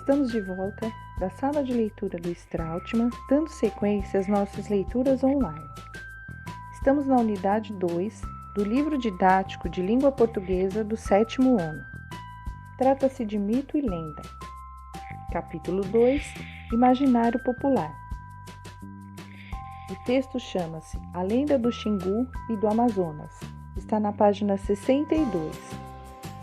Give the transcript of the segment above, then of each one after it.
Estamos de volta da sala de leitura do Strautmann, dando sequência às nossas leituras online. Estamos na unidade 2 do livro didático de língua portuguesa do 7º ano. Trata-se de mito e lenda. Capítulo 2, Imaginário Popular. O texto chama-se A Lenda do Xingu e do Amazonas. Está na página 62.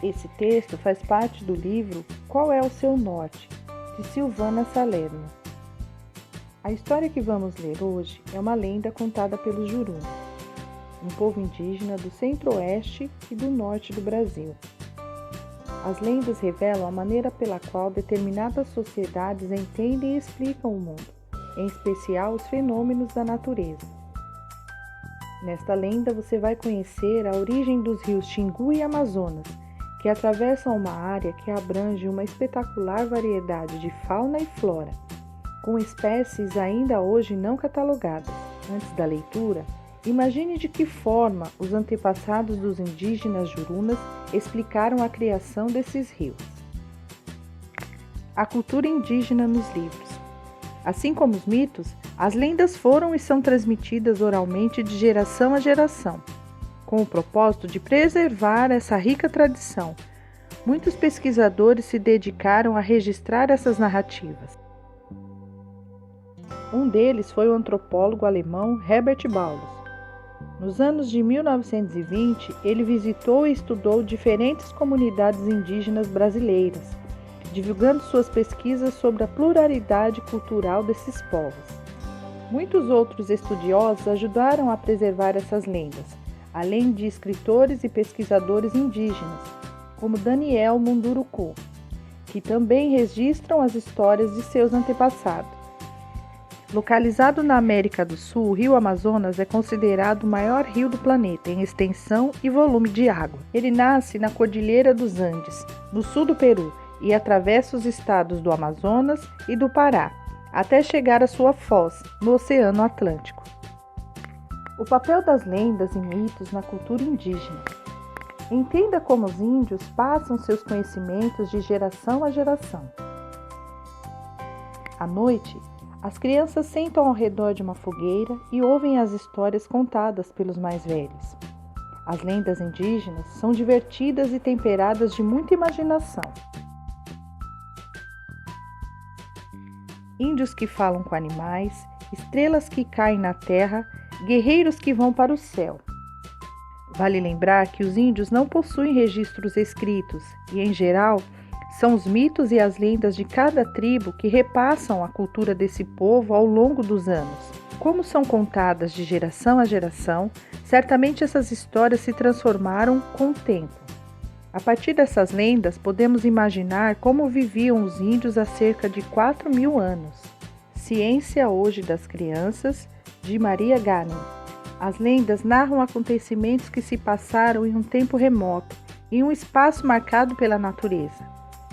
Esse texto faz parte do livro Qual é o Seu Norte, de Silvana Salerno. A história que vamos ler hoje é uma lenda contada pelos Juruna, um povo indígena do centro-oeste e do norte do Brasil. As lendas revelam a maneira pela qual determinadas sociedades entendem e explicam o mundo, em especial os fenômenos da natureza. Nesta lenda você vai conhecer a origem dos rios Xingu e Amazonas, que atravessam uma área que abrange uma espetacular variedade de fauna e flora, com espécies ainda hoje não catalogadas. Antes da leitura, imagine de que forma os antepassados dos indígenas jurunas explicaram a criação desses rios. A cultura indígena nos livros. Assim como os mitos, as lendas foram e são transmitidas oralmente de geração a geração, com o propósito de preservar essa rica tradição. Muitos pesquisadores se dedicaram a registrar essas narrativas. Um deles foi o antropólogo alemão Herbert Paulus. Nos anos de 1920, ele visitou e estudou diferentes comunidades indígenas brasileiras, divulgando suas pesquisas sobre a pluralidade cultural desses povos. Muitos outros estudiosos ajudaram a preservar essas lendas, além de escritores e pesquisadores indígenas, como Daniel Munduruku, que também registram as histórias de seus antepassados. Localizado na América do Sul, o rio Amazonas é considerado o maior rio do planeta em extensão e volume de água. Ele nasce na Cordilheira dos Andes, no sul do Peru, e atravessa os estados do Amazonas e do Pará, até chegar à sua foz, no Oceano Atlântico. O papel das lendas e mitos na cultura indígena. Entenda como os índios passam seus conhecimentos de geração a geração. À noite, as crianças sentam ao redor de uma fogueira e ouvem as histórias contadas pelos mais velhos. As lendas indígenas são divertidas e temperadas de muita imaginação. Índios que falam com animais, estrelas que caem na terra, guerreiros que vão para o céu. Vale lembrar que os índios não possuem registros escritos e, em geral, são os mitos e as lendas de cada tribo que repassam a cultura desse povo ao longo dos anos. Como são contadas de geração a geração, certamente essas histórias se transformaram com o tempo. A partir dessas lendas, podemos imaginar como viviam os índios há cerca de 4.000 anos. Ciência hoje das crianças, de Maria Ganem. As lendas narram acontecimentos que se passaram em um tempo remoto, em um espaço marcado pela natureza.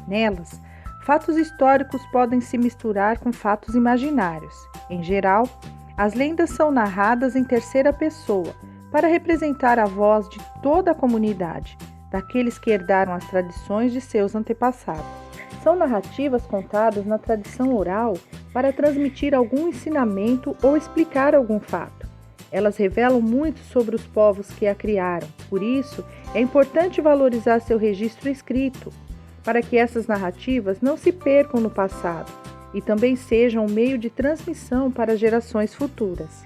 Nelas, fatos históricos podem se misturar com fatos imaginários. Em geral, as lendas são narradas em terceira pessoa, para representar a voz de toda a comunidade, daqueles que herdaram as tradições de seus antepassados. São narrativas contadas na tradição oral para transmitir algum ensinamento ou explicar algum fato. Elas revelam muito sobre os povos que a criaram, por isso é importante valorizar seu registro escrito, para que essas narrativas não se percam no passado e também sejam um meio de transmissão para gerações futuras.